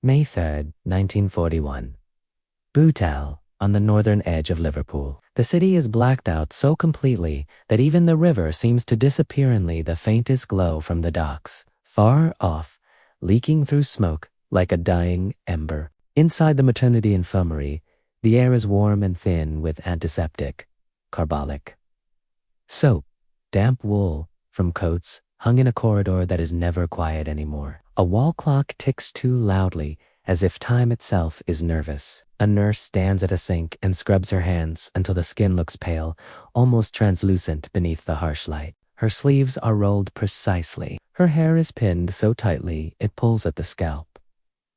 May 3, 1941. Bootle, on the northern edge of Liverpool. The city is blacked out so completely that even the river seems to disappear in the faintest glow from the docks. Far off, leaking through smoke like a dying ember. Inside the maternity infirmary, the air is warm and thin with antiseptic, carbolic. Soap, damp wool from coats hung in a corridor that is never quiet anymore. A wall clock ticks too loudly, as if time itself is nervous. A nurse stands at a sink and scrubs her hands until the skin looks pale, almost translucent beneath the harsh light. Her sleeves are rolled precisely. Her hair is pinned so tightly it pulls at the scalp.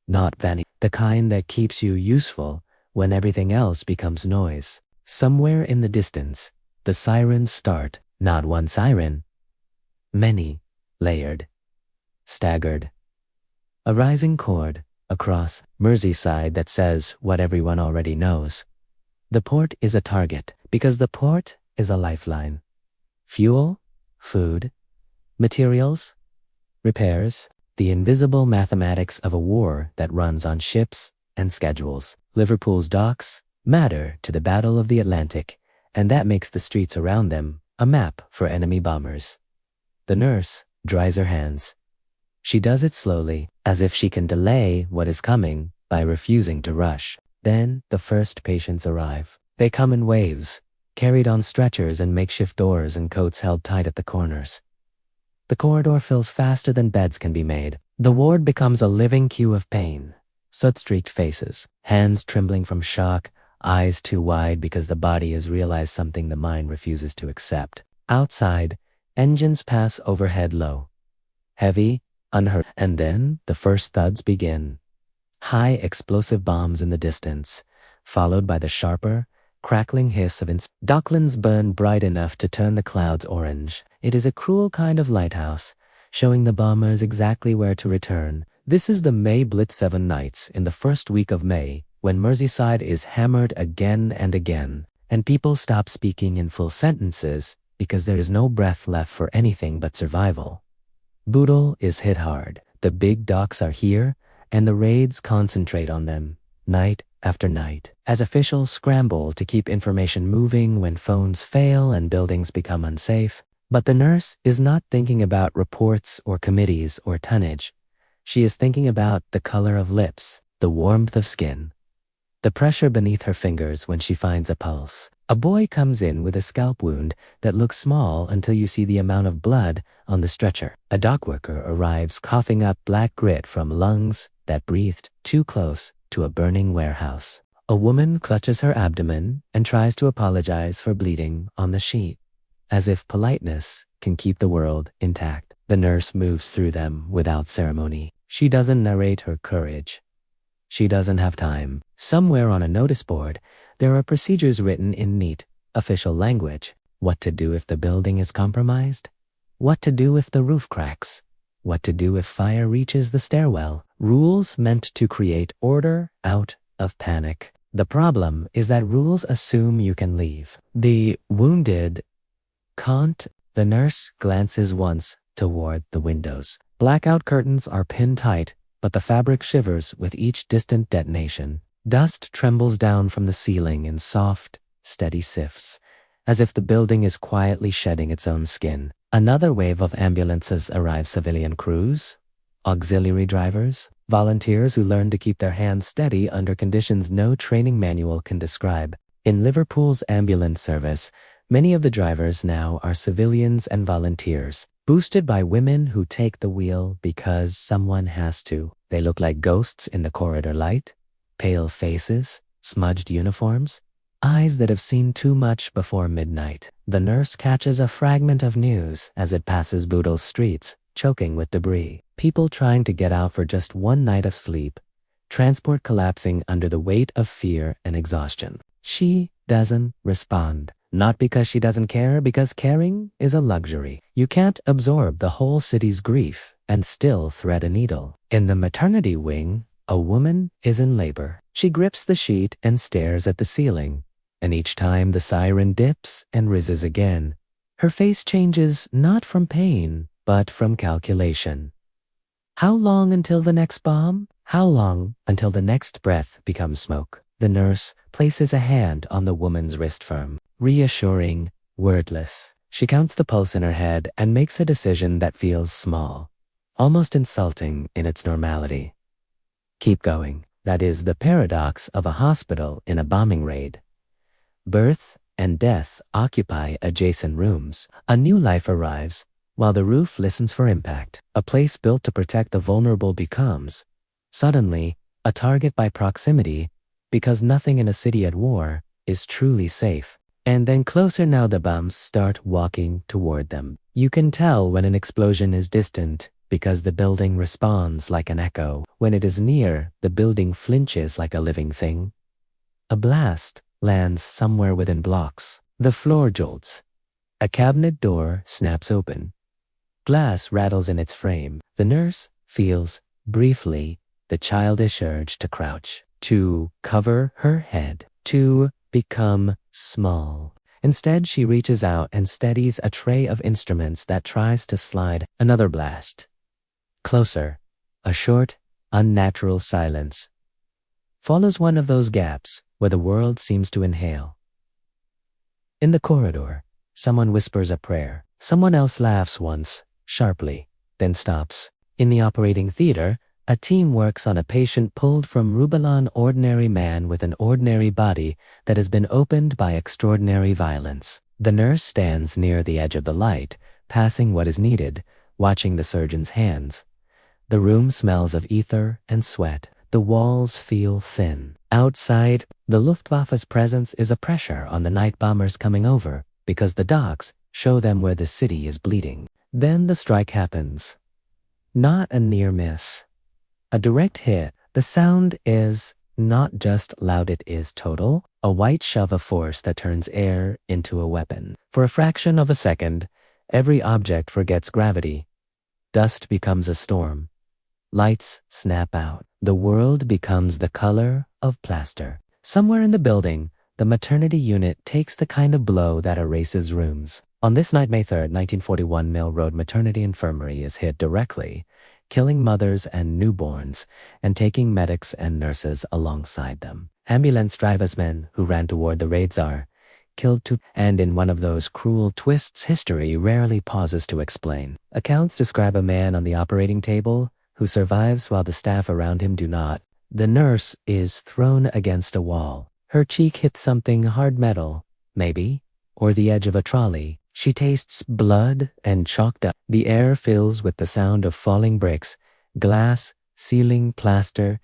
Not vanity, the kind that keeps you useful when everything else becomes noise. Somewhere in the distance, the sirens start. Not one siren, many, layered, staggered. A rising chord across Merseyside that says what everyone already knows. The port is a target because the port is a lifeline. Fuel, food, materials, repairs, the invisible mathematics of a war that runs on ships and schedules. Liverpool's docks matter to the Battle of the Atlantic, and that makes the streets around them a map for enemy bombers. The nurse dries her hands. She does it slowly, as if she can delay what is coming by refusing to rush. Then the first patients arrive. They come in waves, carried on stretchers and makeshift doors and coats held tight at the corners. The corridor fills faster than beds can be made. The ward becomes a living queue of pain. Soot-streaked faces, hands trembling from shock, eyes too wide because the body has realized something the mind refuses to accept. Outside, engines pass overhead low. Heavy, unheard, and then the first thuds begin. High explosive bombs in the distance, followed by the sharper, crackling hiss of Docklands burn bright enough to turn the clouds orange. It is a cruel kind of lighthouse, showing the bombers exactly where to return. This is the May Blitz 7 nights in the first week of May, when Merseyside is hammered again and again, and people stop speaking in full sentences because there is no breath left for anything but survival. Bootle is hit hard. The big docks are here, and the raids concentrate on them, night after night, as officials scramble to keep information moving when phones fail and buildings become unsafe. But the nurse is not thinking about reports or committees or tonnage. She is thinking about the color of lips, the warmth of skin, the pressure beneath her fingers when she finds a pulse. A boy comes in with a scalp wound that looks small until you see the amount of blood on the stretcher. A dock worker arrives coughing up black grit from lungs that breathed too close to a burning warehouse. A woman clutches her abdomen and tries to apologize for bleeding on the sheet, as if politeness can keep the world intact. The nurse moves through them without ceremony. She doesn't narrate her courage. She doesn't have time. Somewhere on a notice board, there are procedures written in neat, official language. What to do if the building is compromised? What to do if the roof cracks? What to do if fire reaches the stairwell? Rules meant to create order out of panic. The problem is that rules assume you can leave. The wounded can't. The nurse glances once toward the windows. Blackout curtains are pinned tight, but the fabric shivers with each distant detonation. Dust trembles down from the ceiling in soft, steady sifts, as if the building is quietly shedding its own skin. Another wave of ambulances arrive. Civilian crews, auxiliary drivers, volunteers who learn to keep their hands steady under conditions no training manual can describe. In Liverpool's ambulance service, many of the drivers now are civilians and volunteers, boosted by women who take the wheel because someone has to. They look like ghosts in the corridor light, pale faces, smudged uniforms, eyes that have seen too much before midnight. The nurse catches a fragment of news as it passes Bootle's streets, choking with debris. People trying to get out for just one night of sleep, transport collapsing under the weight of fear and exhaustion. She doesn't respond. Not because she doesn't care, because caring is a luxury. You can't absorb the whole city's grief and still thread a needle. In the maternity wing, a woman is in labor. She grips the sheet and stares at the ceiling, and each time the siren dips and rises again, her face changes not from pain, but from calculation. How long until the next bomb? How long until the next breath becomes smoke? The nurse places a hand on the woman's wrist firm, reassuring, wordless. She counts the pulse in her head and makes a decision that feels small, almost insulting in its normality. Keep going. That is the paradox of a hospital in a bombing raid. Birth and death occupy adjacent rooms. A new life arrives, while the roof listens for impact. A place built to protect the vulnerable becomes, suddenly, a target by proximity, because nothing in a city at war is truly safe. And then closer now the bombs start walking toward them. You can tell when an explosion is distant, because the building responds like an echo. When it is near, the building flinches like a living thing. A blast lands somewhere within blocks. The floor jolts. A cabinet door snaps open. Glass rattles in its frame. The nurse feels, briefly, the childish urge to crouch, to cover her head, to become small. Instead, she reaches out and steadies a tray of instruments that tries to slide. Another blast. Closer. A short, unnatural silence follows one of those gaps where the world seems to inhale. In the corridor, someone whispers a prayer. Someone else laughs once, sharply, then stops. In the operating theater, a team works on a patient pulled from Rubilon, ordinary man with an ordinary body that has been opened by extraordinary violence. The nurse stands near the edge of the light, passing what is needed, watching the surgeon's hands. The room smells of ether and sweat. The walls feel thin. Outside, the Luftwaffe's presence is a pressure on the night bombers coming over, because the docks show them where the city is bleeding. Then the strike happens. Not a near miss. A direct hit. The sound is not just loud, it is total. A white shove of force that turns air into a weapon. For a fraction of a second, every object forgets gravity. Dust becomes a storm. Lights snap out. The world becomes the color of plaster. Somewhere in the building, the maternity unit takes the kind of blow that erases rooms. On this night, May 3rd, 1941, Mill Road Maternity Infirmary is hit directly, killing mothers and newborns and taking medics and nurses alongside them. Ambulance drivers, men who ran toward the raids, are killed too, and in one of those cruel twists history rarely pauses to explain. Accounts describe a man on the operating table who survives while the staff around him do not. The nurse is thrown against a wall. Her cheek hits something hard, metal, maybe, or the edge of a trolley. She tastes blood and chalked up. The air fills with the sound of falling bricks, glass, ceiling, plaster,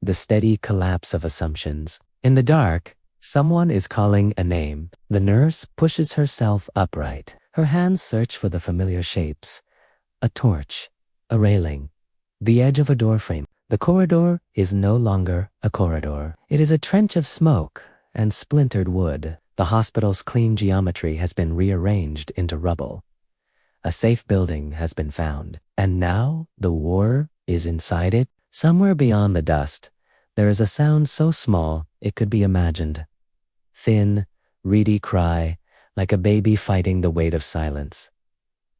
the steady collapse of assumptions. In the dark, someone is calling a name. The nurse pushes herself upright. Her hands search for the familiar shapes. A torch, a railing, the edge of a doorframe. The corridor is no longer a corridor. It is a trench of smoke and splintered wood. The hospital's clean geometry has been rearranged into rubble. A safe building has been found, and now the war is inside it. Somewhere beyond the dust, there is a sound so small it could be imagined. Thin, reedy cry, like a baby fighting the weight of silence.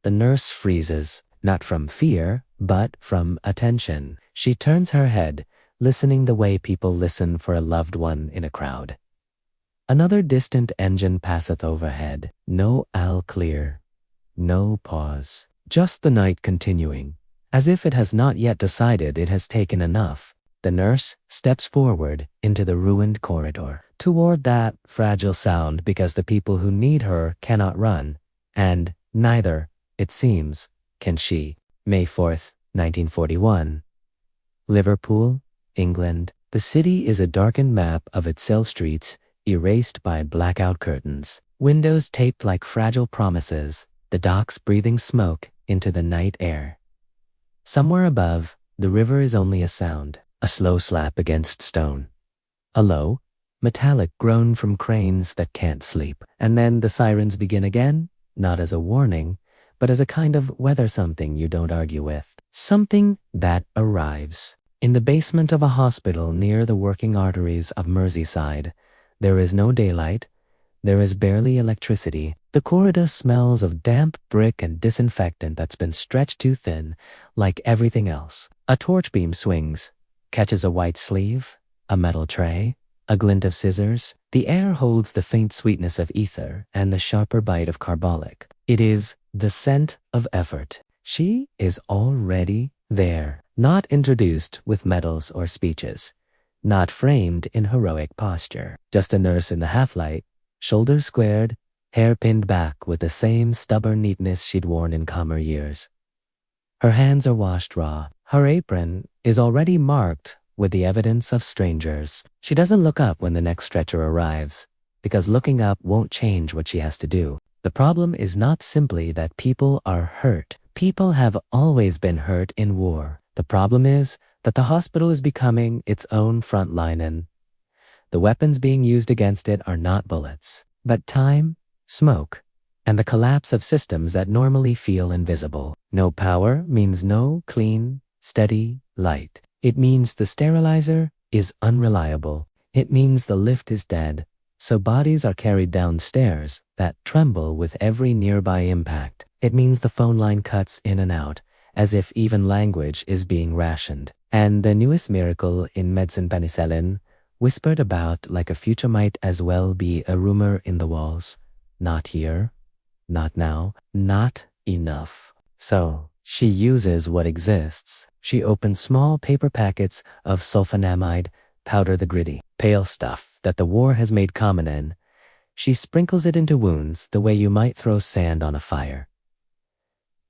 The nurse freezes, not from fear, but from attention. She turns her head, listening the way people listen for a loved one in a crowd. Another distant engine passeth overhead. No all clear. No pause. Just the night continuing. As if it has not yet decided it has taken enough. The nurse steps forward into the ruined corridor. Toward that fragile sound, because the people who need her cannot run. And neither, it seems, can she. May 4th, 1941. Liverpool, England. The city is a darkened map of itself, streets erased by blackout curtains, windows taped like fragile promises, the docks breathing smoke into the night air. Somewhere above, the river is only a sound, a slow slap against stone. A low, metallic groan from cranes that can't sleep. And then the sirens begin again, not as a warning, but as a kind of weather, something you don't argue with. Something that arrives. In the basement of a hospital near the working arteries of Merseyside, there is no daylight. There is barely electricity. The corridor smells of damp brick and disinfectant that's been stretched too thin, like everything else. A torch beam swings, catches a white sleeve, a metal tray, a glint of scissors. The air holds the faint sweetness of ether and the sharper bite of carbolic. It is the scent of effort. She is already there, not introduced with medals or speeches, not framed in heroic posture. Just a nurse in the half-light, shoulders squared, hair pinned back with the same stubborn neatness she'd worn in calmer years. Her hands are washed raw. Her apron is already marked with the evidence of strangers. She doesn't look up when the next stretcher arrives, because looking up won't change what she has to do. The problem is not simply that people are hurt. People have always been hurt in war. The problem is that the hospital is becoming its own front line, and the weapons being used against it are not bullets, but time, smoke, and the collapse of systems that normally feel invisible. No power means no clean, steady light. It means the sterilizer is unreliable. It means the lift is dead, so bodies are carried downstairs that tremble with every nearby impact. It means the phone line cuts in and out, as if even language is being rationed. And the newest miracle in medicine, penicillin, whispered about like a future, might as well be a rumor in the walls. Not here, not now, not enough. So she uses what exists. She opens small paper packets of sulphonamide, powder, the gritty, pale stuff that the war has made common in. She sprinkles it into wounds the way you might throw sand on a fire.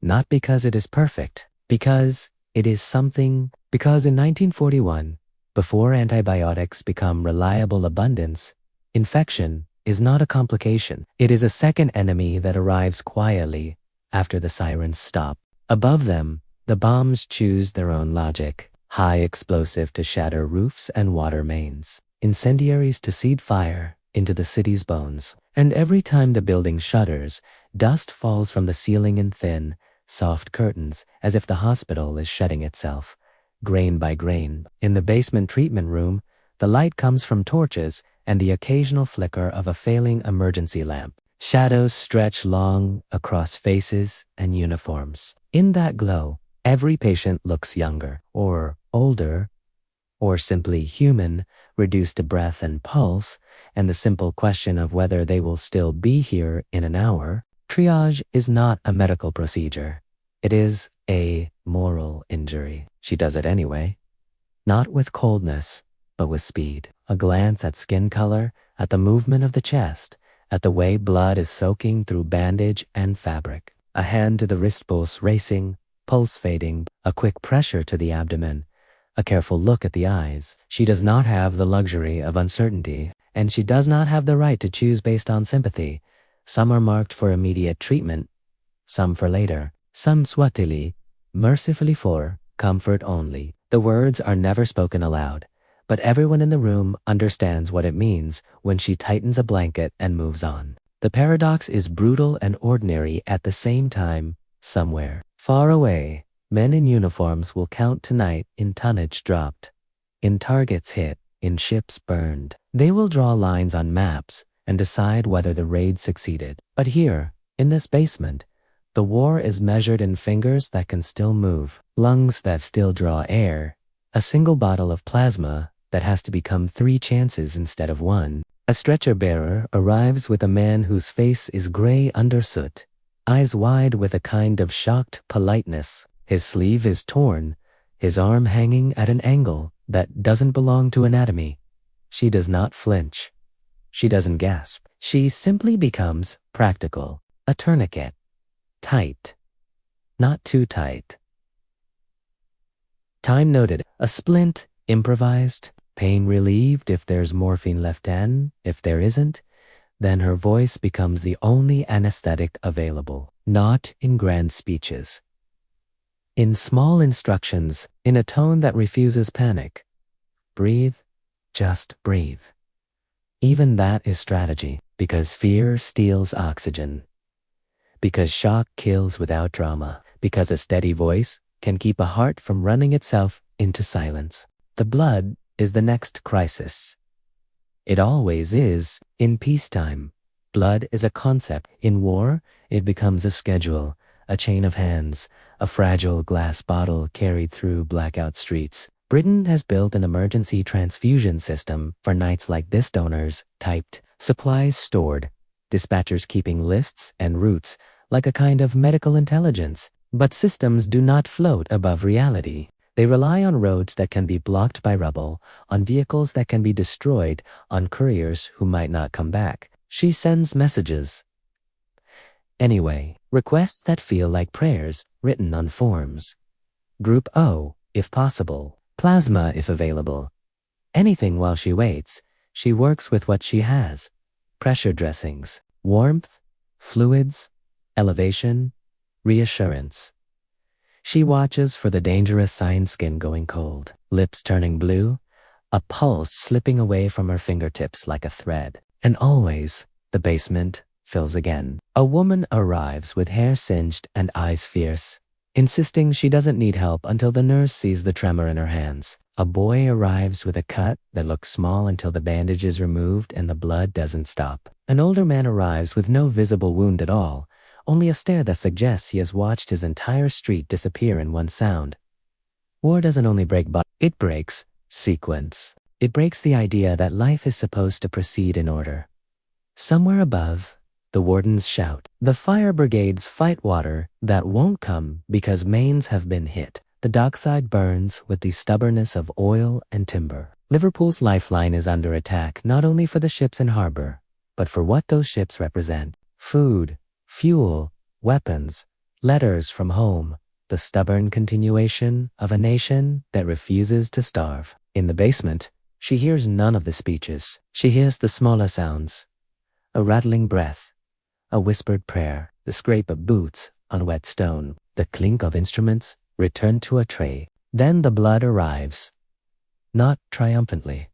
Not because it is perfect, because it is something. Because in 1941, before antibiotics become reliable abundance, infection is not a complication. It is a second enemy that arrives quietly after the sirens stop. Above them, the bombs choose their own logic. High explosive to shatter roofs and water mains. Incendiaries to seed fire into the city's bones. And every time the building shudders, dust falls from the ceiling in thin, soft curtains, as if the hospital is shedding itself, grain by grain. In the basement treatment room, the light comes from torches and the occasional flicker of a failing emergency lamp. Shadows stretch long across faces and uniforms. In that glow, every patient looks younger, or older, or simply human, reduced to breath and pulse, and the simple question of whether they will still be here in an hour. Triage is not a medical procedure. It is a moral injury. She does it anyway. Not with coldness, but with speed. A glance at skin color, at the movement of the chest, at the way blood is soaking through bandage and fabric. A hand to the wrist pulse racing, pulse fading, a quick pressure to the abdomen, a careful look at the eyes. She does not have the luxury of uncertainty, and she does not have the right to choose based on sympathy. Some are marked for immediate treatment, some for later, some swattily, mercifully for comfort only. The words are never spoken aloud, but everyone in the room understands what it means when she tightens a blanket and moves on. The paradox is brutal and ordinary at the same time. Somewhere far away, men in uniforms will count tonight in tonnage dropped, in targets hit, in ships burned. They will draw lines on maps and decide whether the raid succeeded. But here, in this basement, the war is measured in fingers that can still move, lungs that still draw air, a single bottle of plasma that has to become 3 chances instead of 1. A stretcher bearer arrives with a man whose face is gray under soot, eyes wide with a kind of shocked politeness. His sleeve is torn, his arm hanging at an angle that doesn't belong to anatomy. She does not flinch. She doesn't gasp. She simply becomes practical, a tourniquet. Tight. Not too tight. Time noted. A splint, improvised, pain relieved if there's morphine left in. If there isn't, then her voice becomes the only anesthetic available. Not in grand speeches. In small instructions, in a tone that refuses panic. Breathe, just breathe. Even that is strategy, because fear steals oxygen. Because shock kills without drama. Because a steady voice can keep a heart from running itself into silence. The blood is the next crisis. It always is in peacetime. Blood is a concept. In war, it becomes a schedule, a chain of hands, a fragile glass bottle carried through blackout streets. Britain has built an emergency transfusion system for nights like this: donors typed, supplies stored, dispatchers keeping lists and routes, like a kind of medical intelligence. But systems do not float above reality. They rely on roads that can be blocked by rubble, on vehicles that can be destroyed, on couriers who might not come back. She sends messages. Anyway, requests that feel like prayers written on forms. Group O, if possible. Plasma, if available. Anything while she waits. She works with what she has. Pressure dressings, warmth, fluids, elevation, reassurance. She watches for the dangerous sign: skin going cold, lips turning blue, a pulse slipping away from her fingertips like a thread. And always, the basement fills again. A woman arrives with hair singed and eyes fierce, insisting she doesn't need help until the nurse sees the tremor in her hands. A boy arrives with a cut that looks small until the bandage is removed and the blood doesn't stop. An older man arrives with no visible wound at all, only a stare that suggests he has watched his entire street disappear in one sound. War doesn't only break it breaks sequence. It breaks the idea that life is supposed to proceed in order. Somewhere above, the wardens shout. The fire brigades fight water that won't come because mains have been hit. The dockside burns with the stubbornness of oil and timber. Liverpool's lifeline is under attack, not only for the ships in harbor, but for what those ships represent: food, fuel, weapons, letters from home, the stubborn continuation of a nation that refuses to starve. In the basement, she hears none of the speeches. She hears the smaller sounds: a rattling breath, a whispered prayer, the scrape of boots on wet stone, the clink of instruments returned to a tray. Then the blood arrives. Not triumphantly,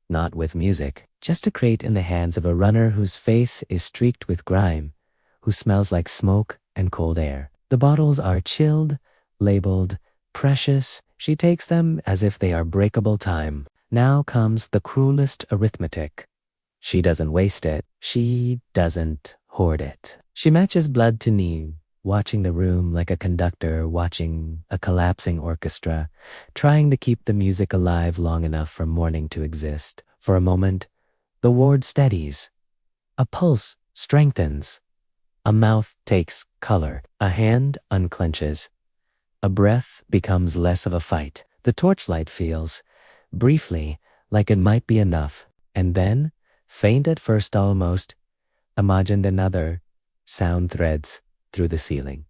not with music, just a crate in the hands of a runner whose face is streaked with grime, who smells like smoke and cold air. The bottles are chilled, labeled precious. She takes them as if they are breakable time. Now comes the cruelest arithmetic. She doesn't waste it. She doesn't hoard it. She matches blood to need, watching the room like a conductor watching a collapsing orchestra, trying to keep the music alive long enough for morning to exist. For a moment, the ward steadies. A pulse strengthens. A mouth takes color. A hand unclenches. A breath becomes less of a fight. The torchlight feels, briefly, like it might be enough. And then, faint at first almost, imagined another sound threads through the ceiling.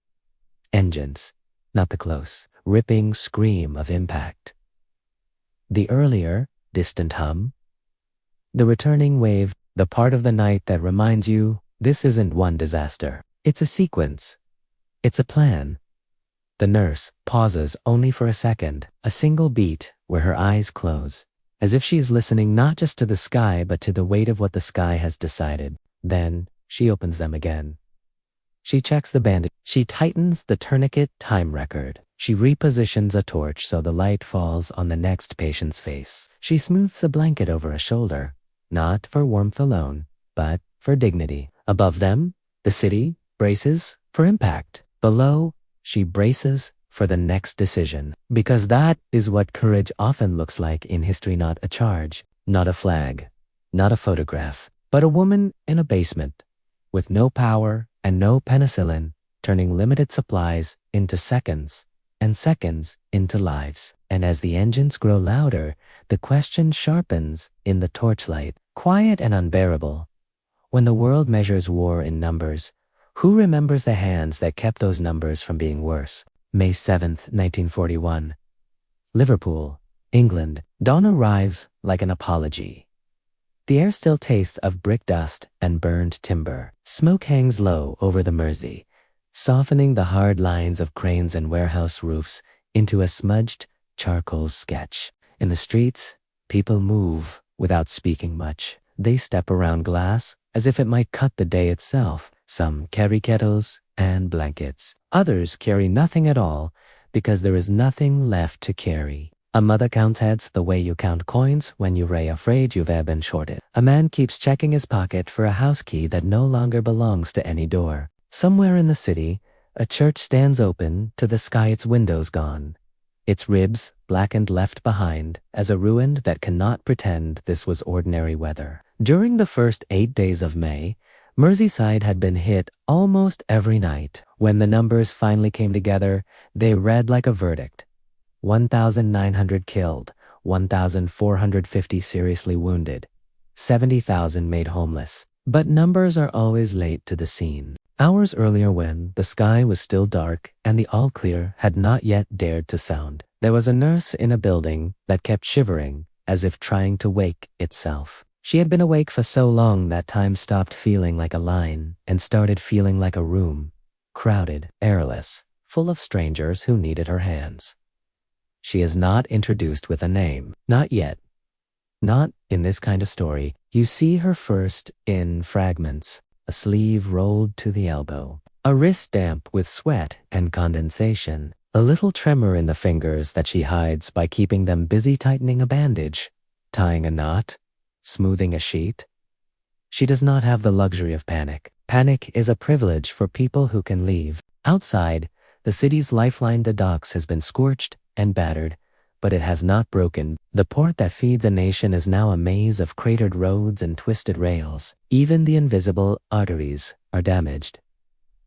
Engines, not the close, ripping scream of impact. The earlier, distant hum. The returning wave, the part of the night that reminds you this isn't one disaster. It's a sequence. It's a plan. The nurse pauses only for a second, a single beat where her eyes close, as if she is listening not just to the sky but to the weight of what the sky has decided. Then she opens them again. She checks the bandage. She tightens the tourniquet time record. She repositions a torch so the light falls on the next patient's face. She smooths a blanket over a shoulder, not for warmth alone, but for dignity. Above them, the city braces for impact. Below, she braces for the next decision. Because that is what courage often looks like in history: not a charge, not a flag, not a photograph, but a woman in a basement with no power and no penicillin, turning limited supplies into seconds and seconds into lives. And as the engines grow louder, the question sharpens in the torchlight, quiet and unbearable. When the world measures war in numbers, who remembers the hands that kept those numbers from being worse? May 7th, 1941. Liverpool, England. Dawn arrives like an apology. The air still tastes of brick dust and burned timber. Smoke hangs low over the Mersey, softening the hard lines of cranes and warehouse roofs into a smudged charcoal sketch. In the streets, people move without speaking much. They step around glass as if it might cut the day itself. Some carry kettles and blankets. Others carry nothing at all because there is nothing left to carry. A mother counts heads the way you count coins when you're afraid you've been shorted. A man keeps checking his pocket for a house key that no longer belongs to any door. Somewhere in the city, a church stands open to the sky, its windows gone. its ribs blackened left behind as a ruin that cannot pretend this was ordinary weather. During the first 8 days of May, Merseyside had been hit almost every night. When the numbers finally came together, they read like a verdict. 1,900 killed, 1,450 seriously wounded, 70,000 made homeless. But numbers are always late to the scene. Hours earlier, when the sky was still dark and the all clear had not yet dared to sound, there was a nurse in a building that kept shivering as if trying to wake itself. She had been awake for so long that time stopped feeling like a line and started feeling like a room, crowded, airless, full of strangers who needed her hands. She is not introduced with a name, not yet. Not in this kind of story. You see her first in fragments. A sleeve rolled to the elbow, a wrist damp with sweat and condensation, a little tremor in the fingers that she hides by keeping them busy tightening a bandage, tying a knot, smoothing a sheet. She does not have the luxury of panic. Panic is a privilege for people who can leave. Outside, the city's lifeline, the docks, has been scorched and battered, but it has not broken. The port that feeds a nation is now a maze of cratered roads and twisted rails. Even the invisible arteries are damaged.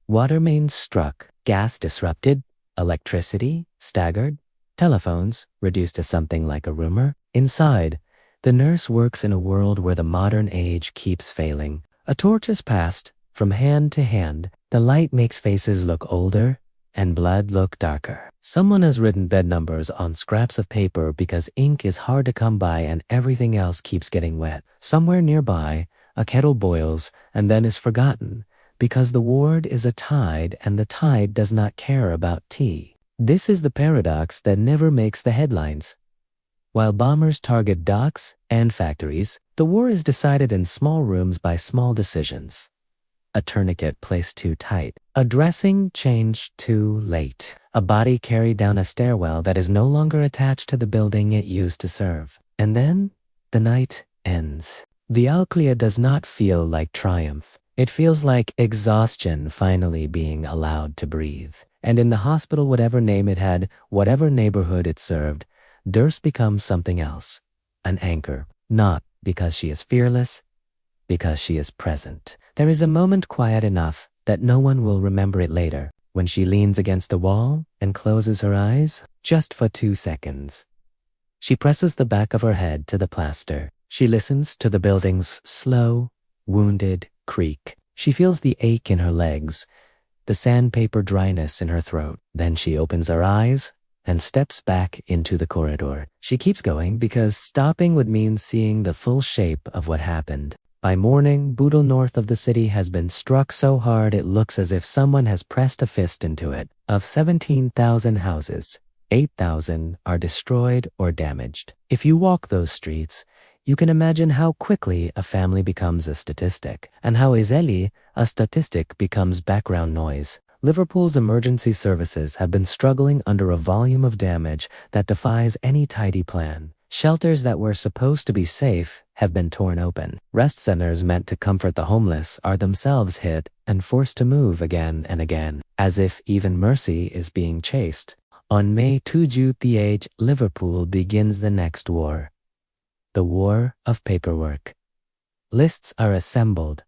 Water mains struck, gas disrupted, electricity staggered, telephones reduced to something like a rumor. Inside, the nurse works in a world where the modern age keeps failing. A torch is passed from hand to hand. The light makes faces look older and blood look darker. Someone has written bed numbers on scraps of paper because ink is hard to come by and everything else keeps getting wet. Somewhere nearby, a kettle boils and then is forgotten because the ward is a tide and the tide does not care about tea. This is the paradox that never makes the headlines. While bombers target docks and factories, the war is decided in small rooms by small decisions. A tourniquet placed too tight, a dressing changed too late, a body carried down a stairwell that is no longer attached to the building it used to serve. And then the night ends. The Alclea does not feel like triumph. It feels like exhaustion finally being allowed to breathe. And in the hospital, whatever name it had, whatever neighborhood it served, Durst becomes something else, an anchor, not because she is fearless, because she is present. There is a moment quiet enough that no one will remember it later, when she leans against a wall and closes her eyes just for 2 seconds. She presses the back of her head to the plaster. She listens to the building's slow, wounded creak. She feels the ache in her legs, the sandpaper dryness in her throat. Then she opens her eyes and steps back into the corridor. She keeps going because stopping would mean seeing the full shape of what happened. By morning, Bootle north of the city has been struck so hard it looks as if someone has pressed a fist into it. Of 17,000 houses, 8,000 are destroyed or damaged. If you walk those streets, you can imagine how quickly a family becomes a statistic, and how easily a statistic becomes background noise. Liverpool's emergency services have been struggling under a volume of damage that defies any tidy plan. Shelters that were supposed to be safe have been torn open. Rest centers meant to comfort the homeless are themselves hit and forced to move again and again, as if even mercy is being chased. On May 2, Liverpool begins the next war. The war of paperwork. Lists are assembled,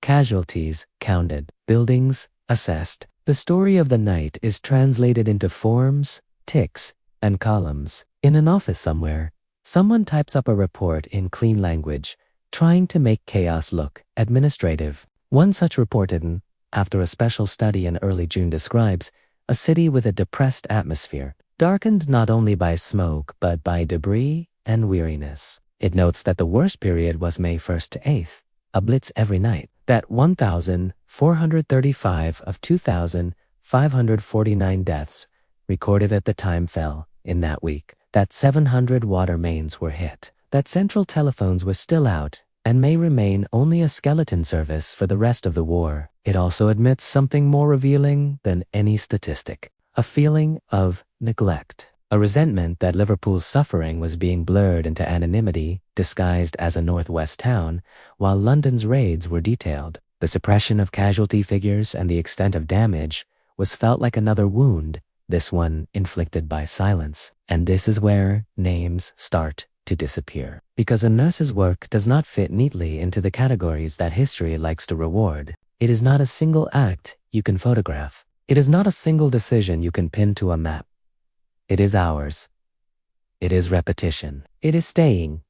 casualties counted, buildings assessed. The story of the night is translated into forms, ticks, and columns. In an office somewhere, someone types up a report in clean language, trying to make chaos look administrative. One such report hidden, after a special study in early June, describes a city with a depressed atmosphere, darkened not only by smoke but by debris and weariness. It notes that the worst period was May 1st to 8th, a blitz every night, that 1,435 of 2,549 deaths recorded at the time fell in that week, that 700 water mains were hit, that central telephones were still out and may remain only a skeleton service for the rest of the war. It also admits something more revealing than any statistic, a feeling of neglect, a resentment that Liverpool's suffering was being blurred into anonymity, disguised as a northwest town, while London's raids were detailed. The suppression of casualty figures and the extent of damage was felt like another wound this one inflicted by silence. And this is where names start to disappear. Because a nurse's work does not fit neatly into the categories that history likes to reward. It is not a single act you can photograph. It is not a single decision you can pin to a map. It is hours. It is repetition. It is staying.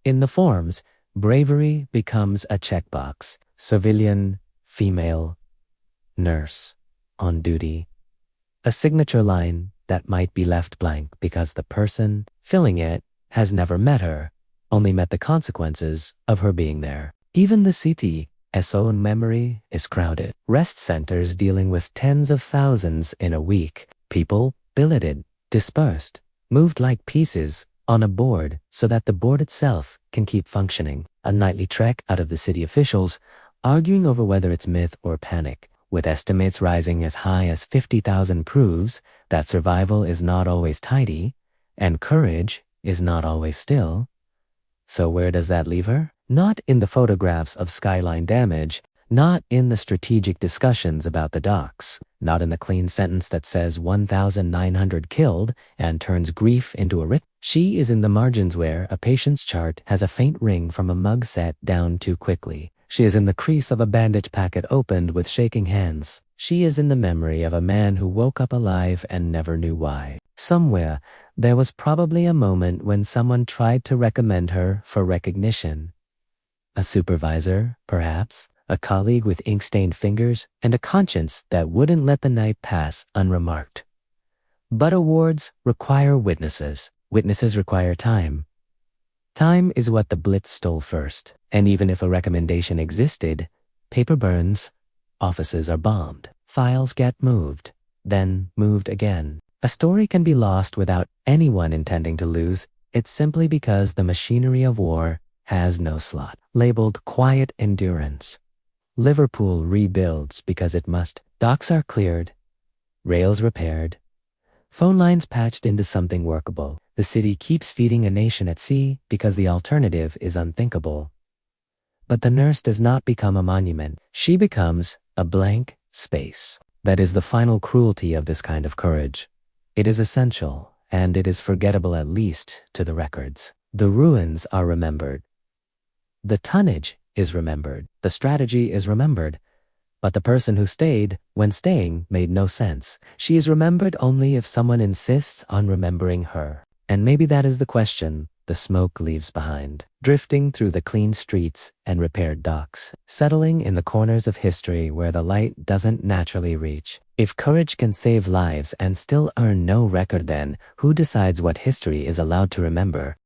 In the forms, bravery becomes a checkbox. Civilian, female, nurse, on duty. A signature line that might be left blank because the person filling it has never met her, only met the consequences of her being there. Even the city's own memory is crowded. Rest centers dealing with tens of thousands in a week. People billeted, dispersed, moved like pieces on a board so that the board itself can keep functioning. A nightly trek out of the city officials, arguing over whether it's myth or panic, with estimates rising as high as 50,000 proves that survival is not always tidy, and courage is not always still. So where does that leave her? Not in the photographs of skyline damage, not in the strategic discussions about the docks, not in the clean sentence that says 1,900 killed and turns grief into a rhythm. She is in the margins where a patient's chart has a faint ring from a mug set down too quickly. She is in the crease of a bandage packet opened with shaking hands. She is in the memory of a man who woke up alive and never knew why. Somewhere, there was probably a moment when someone tried to recommend her for recognition. A supervisor, perhaps, a colleague with ink-stained fingers, and a conscience that wouldn't let the night pass unremarked. But awards require witnesses. Witnesses require time. Time is what the Blitz stole first. And even if a recommendation existed, paper burns, offices are bombed, files get moved, then moved again. A story can be lost without anyone intending to lose. It's simply because the machinery of war has no slot. Labeled quiet endurance. Liverpool rebuilds because it must. Docks are cleared, rails repaired, phone lines patched into something workable. The city keeps feeding a nation at sea because the alternative is unthinkable. But the nurse does not become a monument. She becomes a blank space. That is the final cruelty of this kind of courage. It is essential, and it is forgettable at least to the records. The ruins are remembered. The tonnage is remembered. The strategy is remembered. But the person who stayed, when staying, made no sense. She is remembered only if someone insists on remembering her. And maybe that is the question the smoke leaves behind. Drifting through the clean streets and repaired docks. Settling in the corners of history where the light doesn't naturally reach. If courage can save lives and still earn no record, then who decides what history is allowed to remember?